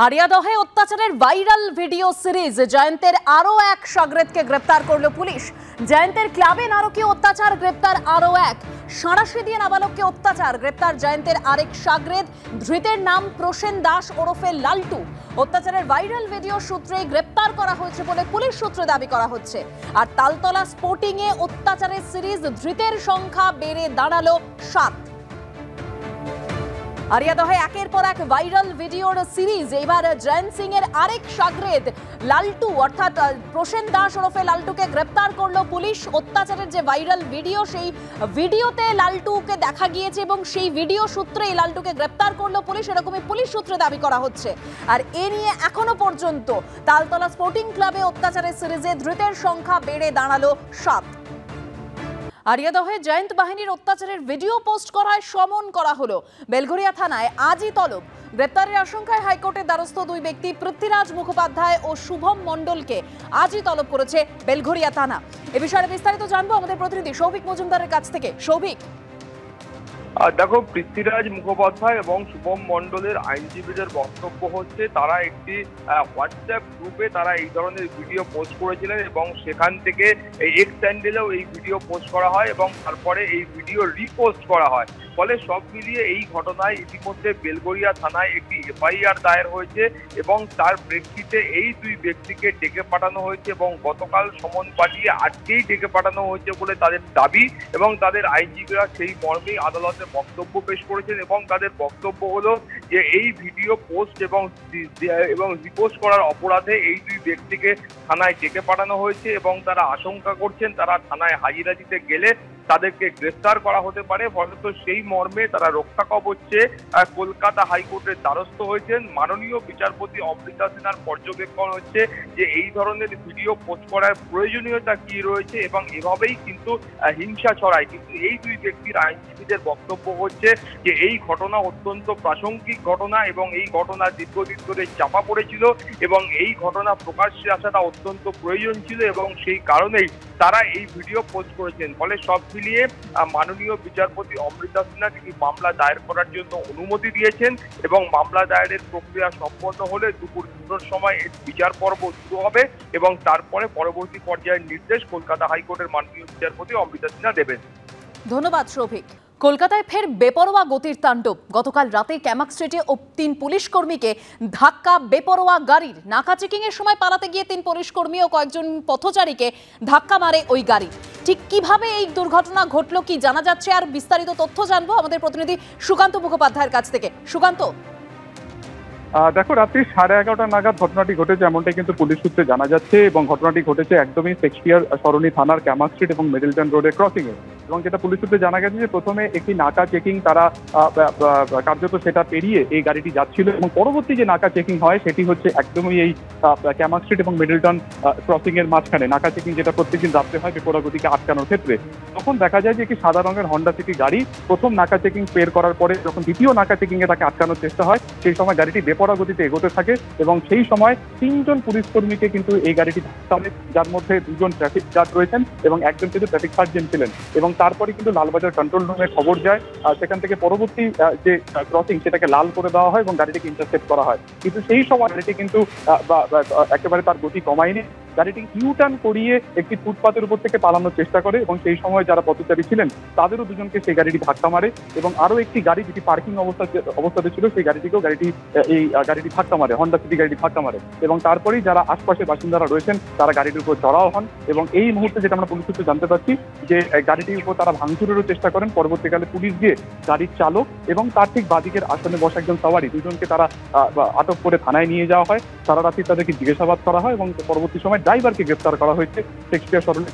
আরিয়াদহে অত্যাচারের viral video series জয়ন্তের আরও এক শাগরেদকে গ্রেপ্তার করল পুলিশ। জয়ন্তের ক্লাবে নারকীয় অত্যাচার, গ্রেপ্তার আরও এক। সাঁড়াশি দিয়ে নাবালককে অত্যাচার, গ্রেপ্তার জয়ন্তের আরেক শাগরেদ। ধৃতের নাম প্রসেন দাস ওরফে লালটু। অত্যাচারের ভাইরাল ভিডিও সূত্রেই গ্রেপ্তার করা হয়েছে বলে পুলিশ সূত্রে দাবি করা হচ্ছে। আর তালতলা স্পোর্টিংয়ে অত্যাচারের সিরিজ, ধৃতের সংখ্যা বেড়ে দাঁড়ালো 7। আরিয়াদহে একের পর এক ভাইরাল ভিডিওর সিরিজ। এবার জয়ন্ত সিং এর আরেক শাগরেদ লালটু অর্থাৎ প্রসেন দাস ওরফে লালটুকে গ্রেপ্তার করলো পুলিশ। অত্যাচারের যে ভাইরাল ভিডিও, সেই ভিডিওতে লালটুকে দেখা গিয়েছে এবং সেই ভিডিও সূত্রেই লালটুকে গ্রেপ্তার করলো পুলিশ, এরকমই পুলিশ সূত্রে দাবি করা হচ্ছে। আর এ নিয়ে এখনো পর্যন্ত তালতলা স্পোর্টিং ক্লাবে অত্যাচারের সিরিজে ধৃতের সংখ্যা বেড়ে দাঁড়ালো 7। আরিয়াদহে জয়ন্ত বাহিনীর অত্যাচারের ভিডিও পোস্ট করায় সমন করা হলো। বেলঘরিয়া থানায় আজই তলব। গ্রেপ্তারের আশঙ্কায় হাইকোর্টের দ্বারস্থ দুই ব্যক্তি পৃথ্বীরাজ মুখোপাধ্যায় ও শুভম মণ্ডলকে আজই তলব করেছে বেলঘরিয়া থানা। এ বিষয়ে বিস্তারিত জানবো আমাদের প্রতিনিধি সৌভিক মজুমদারের কাছ থেকে। সৌভিক, দেখো, পৃথ্বীরাজ মুখোপাধ্যায় এবং শুভম মণ্ডলের আইনজীবীদের বক্তব্য হচ্ছে তারা একটি হোয়াটসঅ্যাপ গ্রুপে তারা এই ধরনের ভিডিও পোস্ট করেছিলেন এবং সেখান থেকে এক্স হ্যান্ডেলেও এই ভিডিও পোস্ট করা হয় এবং তারপরে এই ভিডিও রিপোস্ট করা হয়। ফলে সব মিলিয়ে এই ঘটনায় ইতিমধ্যে বেলঘরিয়া থানায় একটি এফআইআর দায়ের হয়েছে এবং তার প্রেক্ষিতে এই দুই ব্যক্তিকে ডেকে পাঠানো হয়েছে এবং গতকাল সমন পাঠিয়ে আজকেই ডেকে পাঠানো হয়েছে বলে তাদের দাবি এবং তাদের আইনজীবীরা সেই মর্মেই আদালতে বক্তব্য পেশ করেছেন এবং তাদের বক্তব্য হলো যে এই ভিডিও পোস্ট এবং রিপোস্ট করার অপরাধে এই দুই ব্যক্তিকে থানায় ডেকে পাঠানো হয়েছে এবং তারা আশঙ্কা করছেন তারা থানায় হাজিরা দিতে গেলে তাদেরকে গ্রেফতার করা হতে পারে। ফলত সেই মর্মে তারা রক্ষা কবচে কলকাতা হাইকোর্টের দ্বারস্থ হয়েছেন। মাননীয় বিচারপতি অমৃতা সিনহার পর্যবেক্ষণ হচ্ছে যে এই ধরনের ভিডিও পোস্ট করার প্রয়োজনীয়তা কি রয়েছে এবং এভাবেই কিন্তু হিংসা ছড়ায়। কিন্তু এই দুই ব্যক্তির আইনজীবীদের বক্তব্য হচ্ছে যে এই ঘটনা অত্যন্ত প্রাসঙ্গিক ঘটনা এবং এই ঘটনা দীর্ঘদিন ধরে চাপা পড়েছিল এবং এই ঘটনা প্রকাশ্যে আসাটা অত্যন্ত প্রয়োজন ছিল এবং সেই কারণেই তারা এই ভিডিও পোস্ট করেছেন। ফলে সব মিলিয়ে মাননীয় বিচারপতি অমৃতা সিনহা তিনি মামলা দায়ের করার জন্য অনুমতি দিয়েছেন এবং মামলা দায়েরের প্রক্রিয়া সম্পন্ন হলে দুপুর 2টার সময় এর বিচার পর্ব শুরু হবে এবং তারপরে পরবর্তী পর্যায়ের নির্দেশ কলকাতা হাইকোর্টের মাননীয় বিচারপতি অমৃতা সিনহা দেবেন। ধন্যবাদ সৌভিক। কলকাতায় ফের বেপরোয়া গতির তাণ্ডব। গতকাল রাতে ক্যামাক স্ট্রিটে 3 পুলিশ কর্মীকে ধাক্কা বেপরোয়া গাড়ির। নাকা চেকিং এর সময় পালাতে গিয়ে 3 পুলিশ কর্মী ও কয়েকজন পথচারীকে ধাক্কা মারে ওই গাড়ি। ঠিক কিভাবে এই দুর্ঘটনা ঘটলো কি জানা যাচ্ছে, আর বিস্তারিত তথ্য জানবো আমাদের প্রতিনিধি সুকান্ত মুখোপাধ্যায়ের কাছ থেকে। সুকান্ত, দেখো, রাত্রি 11:30 নাগাদ ঘটনাটি ঘটেছে এমনটাই কিন্তু পুলিশ সূত্রে জানা যাচ্ছে এবং ঘটনাটি ঘটেছে একদমই শেক্সপিয়ার সরণি থানার ক্যামাক স্ট্রিট এবং মিডলটন রোডের ক্রসিং এ। এবং যেটা পুলিশ সূত্রে জানা গেছে যে প্রথমে একটি নাকা চেকিং তারা কার্যত সেটা পেরিয়ে এই গাড়িটি যাচ্ছিল এবং পরবর্তী যে নাকা চেকিং হয় সেটি হচ্ছে একদমই এই ক্যামাক স্ট্রিট এবং মিডলটন ক্রসিং এর মাঝখানে নাকা চেকিং, যেটা প্রত্যেকদিন রাত্রে হয় বেপরোয়া গতিকে আটকানোর ক্ষেত্রে। তখন দেখা যায় যে একটি সাদা রঙের হন্ডা সিটি গাড়ি প্রথম নাকা চেকিং পের করার পরে যখন দ্বিতীয় নাকা চেকিং এ তাকে আটকানোর চেষ্টা হয় সেই সময় গাড়িটি বেপরোয়া গতিতে এগোতে থাকে এবং সেই সময় 3 জন পুলিশ কর্মীকে কিন্তু এই গাড়িটি ধাক্কা মারে, যার মধ্যে 2 জন ট্রাফিক গার্ড রয়েছেন এবং একজন কিন্তু ট্রাফিক সার্জেন্ট ছিলেন। এবং তারপরে কিন্তু লালবাজার কন্ট্রোল রুমে খবর যায়, সেখান থেকে পরবর্তী যে ক্রসিং সেটাকে লাল করে দেওয়া হয় এবং গাড়িটিকে ইন্টারসেপ্ট করা হয়। কিন্তু সেই সময় গাড়িটি কিন্তু একেবারে তার গতি কমায়নি, গাড়িটি ইউটার্ন করিয়ে একটি ফুটপাতের উপর থেকে পালানোর চেষ্টা করে এবং সেই সময় যারা পথচারী ছিলেন তাদেরও 2 জনকে সেই গাড়িটি ধাক্কা মারে এবং আরো একটি গাড়ি যেটি পার্কিং অবস্থাতে ছিল সেই গাড়িটিকেও গাড়িটি ধাক্কা মারে, হন্ডা সিটি গাড়িটি ধাক্কা মারে। এবং তারপরেই যারা আশপাশের বাসিন্দারা রয়েছেন তারা গাড়িটির উপর চড়াও হন এবং এই মুহূর্তে যেটা আমরা পুলিশ সূত্রে জানতে পারছি যে গাড়িটির উপর তারা ভাঙচুরেরও চেষ্টা করেন। পরবর্তীকালে পুলিশ গিয়ে গাড়ির চালক এবং তার ঠিক বাদিকের আসনে বসা একজন সওয়ারি 2 জনকে তারা আটক করে থানায় নিয়ে যাওয়া হয়। সারা রাত্রি তাদেরকে জিজ্ঞাসাবাদ করা হয় এবং পরবর্তী সময় ড্রাইভারকে গ্রেফতার করা হয়েছে। শেক্সপিয়ার সরণি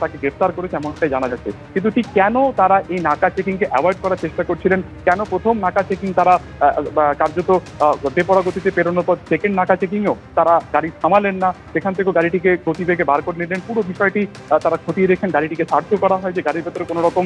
তাকে গ্রেফতার করেছে এমনটাই জানা যাচ্ছে। কিন্তু ঠিক কেন তারা এই নাকা চেকিংকে অ্যাভয়েড করার চেষ্টা করছিলেন, কেন প্রথম নাকা চেকিং তারা কার্যত বেপরোয়া গতিতে পেরোনোর পর সেকেন্ড নাকা চেকিংও তারা গাড়ি থামালেন না, সেখান থেকেও গাড়িটিকে গতিবেগে বার করে নিলেন, পুরো বিষয়টি তারা খতিয়ে দেখেন। গাড়িটিকে সার্চও করা হয় যে গাড়ির ভেতরে কোনো রকম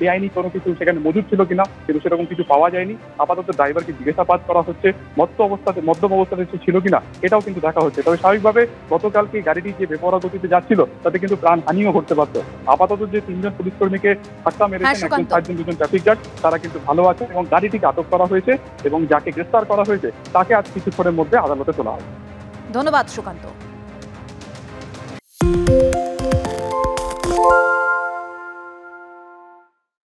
বেআইনি কোনো কিছু সেখানে মজুদ ছিল কিনা, কিন্তু সেরকম কিছু পাওয়া যায়নি। আপাতত ড্রাইভারকে জিজ্ঞাসাবাদ করা হচ্ছে। মদ্য অবস্থাতে সে ছিল কিনা এটাও কিন্তু দেখা হচ্ছে। তবে স্বাভাবিকভাবে গতকালকে গাড়িটি যে বেপরোয়া গতিতে যাচ্ছিল তাতে কিন্তু প্রাণহানিও ঘটতে পারত। আপাতত যে 3 জন পুলিশ কর্মীকে ধাক্কা মেরেছেন, একজন সার্জন, 2 জন ট্রাফিক গার্ড, তারা কিন্তু ভালো আছে এবং গাড়িটিকে আটক করা হয়েছে এবং যাকে গ্রেফতার করা হয়েছে তাকে আজ কিছুক্ষণের মধ্যে আদালতে তোলা হবে। ধন্যবাদ সুকান্ত।